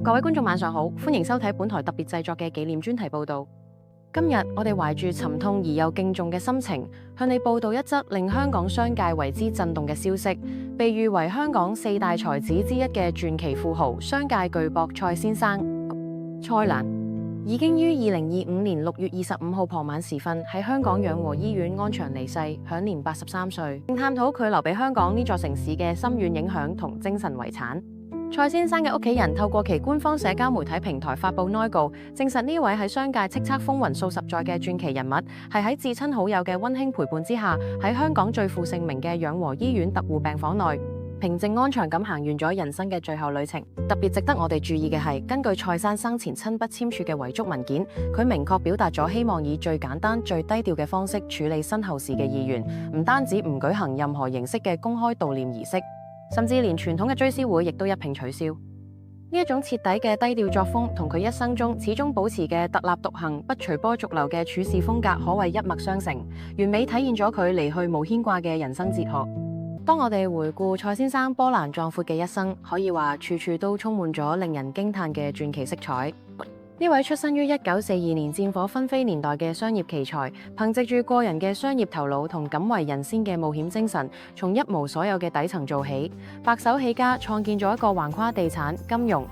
各位觀眾晚上好，歡迎收睇本台特別製作嘅紀念專題報導。今日我哋懷住沉痛而又敬重嘅心情，向你報導一則令香港商界為之震動嘅消息。被譽為香港四大才子之一嘅傳奇富豪、商界巨擘蔡先生蔡瀾，已經於2025年6月25號傍晚時分喺香港養和醫院安詳離世，享年83歲。並探討佢留俾香港呢座城市嘅深遠影響同精神遺產。蔡先生嘅屋企人透過其官方社交媒體平台發布內告，證實呢位喺商界叱咤風雲數十載嘅傳奇人物，係喺至親好友嘅溫馨陪伴之下，喺香港最負盛名嘅養和醫院特護病房內，平靜安詳咁行完咗人生嘅最後旅程。特別值得我哋注意嘅係，根據蔡生生前親筆簽署嘅遺囑文件，佢明確表達咗希望以最簡單、最低調嘅方式處理身後事嘅意願，唔單止唔舉行任何形式嘅公開悼念儀式，甚至連傳統嘅追思會亦都一併取消。呢一種徹底嘅低調作風，同佢一生中始終保持嘅特立獨行、不隨波逐流嘅處事風格，可謂一脈相承，完美體現咗佢離去無牽掛嘅人生哲學。當我哋回顧蔡先生波瀾壯闊嘅一生，可以話處處都充滿咗令人驚嘆嘅傳奇色彩。呢位出生於1942年戰火紛飛年代嘅商業奇才，憑藉住個人嘅商業頭腦同敢為人先嘅冒險精神，從一無所有嘅底層做起，白手起家，創建咗一個橫跨地產、金融、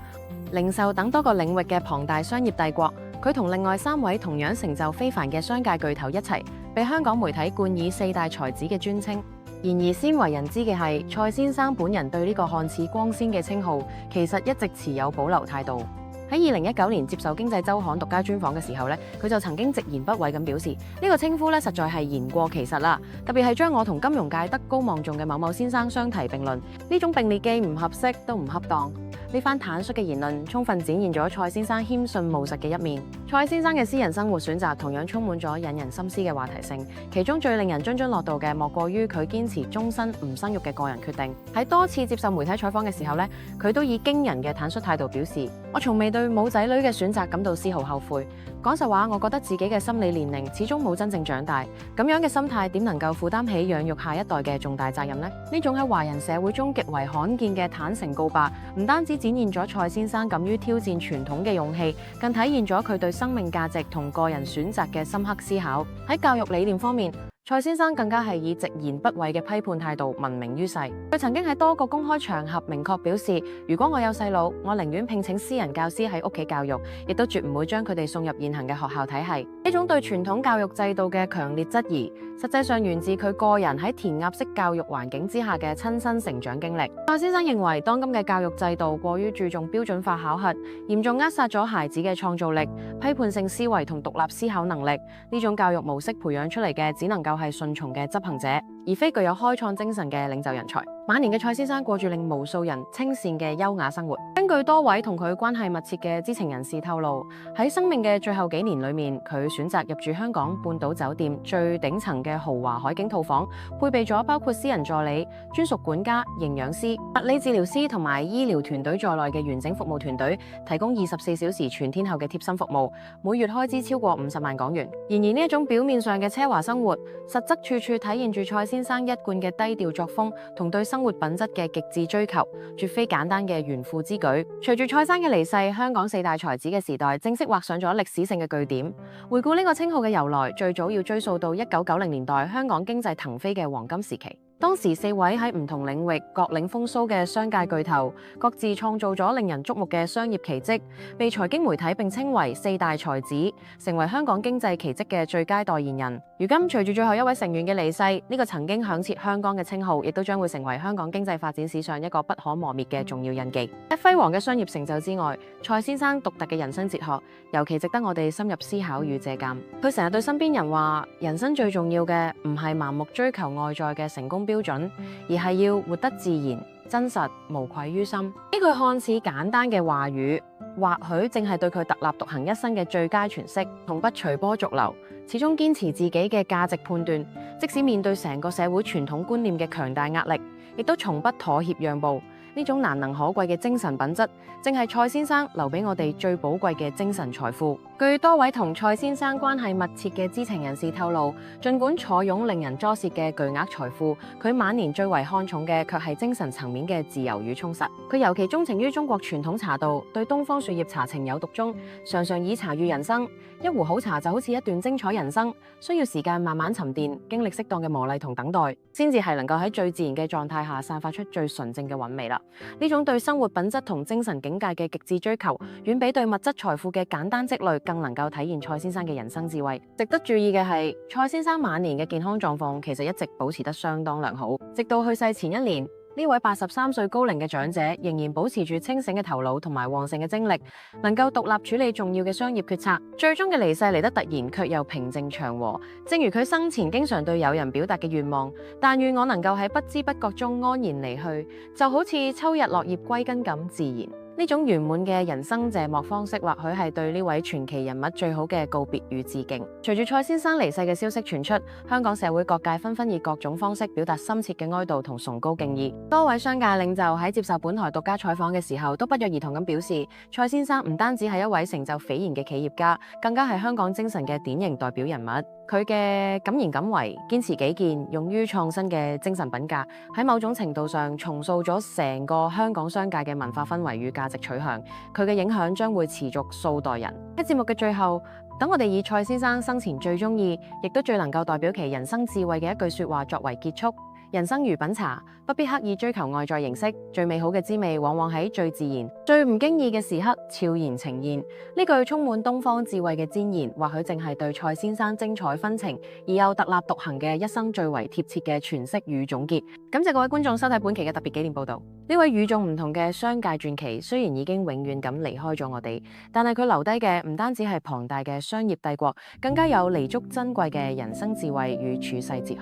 零售等多個領域嘅龐大商業帝國。佢同另外3位同樣成就非凡嘅商界巨頭一齊，被香港媒體冠以四大才子嘅尊稱。然而鮮為人知嘅係，蔡先生本人對呢個看似光鮮嘅稱號，其實一直持有保留態度。喺2019年接受《經濟週刊》獨家專訪嘅時候咧，佢就曾經直言不諱咁表示，呢個稱呼咧實在係言過其實啦。特別係將我同金融界德高望重嘅某某先生相提並論，呢種並列既唔合適都唔恰當。呢番坦率嘅言論，充分展現咗蔡先生謙遜務實嘅一面。蔡先生嘅私人生活選擇同樣充滿咗引人深思嘅話題性，其中最令人津津樂道嘅，莫過於佢堅持終身唔生育嘅個人決定。喺多次接受媒體採訪嘅時候咧，佢都以驚人嘅坦率態度表示：我從未對冇仔女嘅選擇感到絲毫後悔。講實話，我覺得自己嘅心理年齡始終冇真正長大，咁樣嘅心態點能夠負擔起養育下一代嘅重大責任呢？呢種喺華人社會中極為罕見嘅坦誠告白，唔單止展現咗蔡先生敢於挑戰傳統嘅勇氣，更體現咗佢對生命價值同個人選擇嘅深刻思考。喺教育理念方面，蔡先生更加係以直言不諱嘅批判態度聞名於世。佢曾經喺多個公開場合明確表示，如果我有細路，我寧願聘請私人教師喺屋企教育，亦都絕唔會將佢哋送入現行嘅學校體系。呢種對傳統教育制度嘅強烈質疑，實際上源自佢個人喺填鴨式教育環境之下嘅親身成長經歷。蔡先生認為，當今嘅教育制度過於注重標準化考核，嚴重扼殺咗孩子嘅創造力、批判性思維同獨立思考能力。呢種教育模式培養出嚟嘅，只能夠係順從嘅執行者，而非具有開創精神嘅領袖人才。晚年嘅蔡先生過住令無數人稱羨嘅優雅生活。根據多位同佢關係密切嘅知情人士透露，喺生命嘅最後幾年裏面，佢選擇入住香港半島酒店最頂層嘅豪華海景套房，配備咗包括私人助理、專屬管家、營養師、物理治療師同埋醫療團隊在內嘅完整服務團隊，提供24小時全天候嘅貼心服務，每月開支超過50萬港元。然而呢一種表面上嘅奢華生活，實則處處體現住蔡先生一貫嘅低調作風同對生活品質嘅極致追求，絕非簡單嘅炫富之舉。隨住蔡生嘅離世，香港四大才子嘅時代正式畫上咗歷史性嘅句點。回顧呢個稱號嘅由來，最早要追溯到1990年代香港經濟騰飛嘅黃金時期。當時4位喺唔同領域各領風騷嘅商界巨頭，各自創造咗令人矚目嘅商業奇蹟，被財經媒體並稱為四大才子，成為香港經濟奇蹟嘅最佳代言人。如今隨住最後一位成員嘅離世，呢個曾經響徹香港嘅稱號，亦都將會成為香港經濟發展史上一個不可磨滅嘅重要印記。喺輝煌嘅商業成就之外，蔡先生獨特嘅人生哲學，尤其值得我哋深入思考與借鑑。佢成日對身邊人話：人生最重要嘅唔係盲目追求外在嘅成功標準，而係要活得自然、真實、無愧於心。呢句看似簡單嘅話語，或許正係對佢特立獨行一生嘅最佳詮釋。從不隨波逐流，始終堅持自己嘅價值判斷，即使面對成個社會傳統觀念嘅強大壓力，亦都從不妥協讓步。呢種難能可貴嘅精神品質，正係蔡先生留俾我哋最寶貴嘅精神財富。據多位同蔡先生關係密切嘅知情人士透露，儘管坐擁令人啜舌嘅巨額財富，佢晚年最為看重嘅卻係精神層面嘅自由與充實。佢尤其鍾情於中國傳統茶道，對東方樹葉茶情有獨鍾，常常以茶喻人生。一壺好茶就好似一段精彩人生，需要時間慢慢沉澱，經歷適當嘅磨礪同等待，先至係能夠喺最自然嘅狀態下散發出最純正嘅韻味啦。呢種對生活品質同精神境界嘅極致追求，遠比對物質財富嘅簡單積累更能夠體現蔡先生嘅人生智慧。值得注意嘅係，蔡先生晚年嘅健康狀況其實一直保持得相當良好，直到去世前1年。呢位83歲高齡嘅長者仍然保持住清醒嘅頭腦同埋旺盛嘅精力，能夠獨立處理重要嘅商業決策。最終嘅離世嚟得突然，卻又平靜祥和。正如佢生前經常對友人表達嘅願望：但願我能夠喺不知不覺中安然離去，就好似秋日落葉歸根咁自然。呢種圓滿嘅人生謝幕方式，或許係對呢位傳奇人物最好嘅告別與致敬。隨住蔡先生離世嘅消息傳出，香港社會各界紛紛以各種方式表達深切嘅哀悼同崇高敬意。多位商界領袖喺接受本台獨家採訪嘅時候，都不約而同咁表示，蔡先生唔單止係一位成就斐然嘅企業家，更加係香港精神嘅典型代表人物。佢嘅敢言敢為、堅持己見、勇於創新嘅精神品格，喺某種程度上重塑咗成個香港商界嘅文化氛圍與價值取向。佢嘅影響將會持續數代人。喺節目嘅最後，等我哋以蔡先生生前最鍾意，亦都最能夠代表其人生智慧嘅一句說話作為結束：人生如品茶，不必刻意追求外在形式，最美好嘅滋味往往喺最自然、最唔經意嘅時刻悄然呈現。呢句充滿東方智慧嘅箴言，或許正係對蔡先生精彩紛呈而又特立獨行嘅一生最為貼切嘅詮釋與總結。感謝各位觀眾收睇本期嘅特別紀念報道。呢位與眾唔同嘅商界傳奇，雖然已經永遠咁離開咗我哋，但係佢留低嘅唔單止係龐大嘅商業帝國，更加有彌足珍貴嘅人生智慧與處世哲學。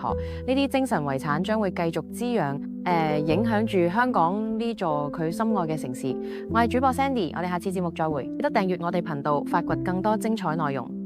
呢啲精神遺產將會繼續滋養影響住香港呢座佢心愛嘅城市。我係主播 Sandy，我哋下次節目再會，記得訂閱我哋頻道，發掘更多精彩內容。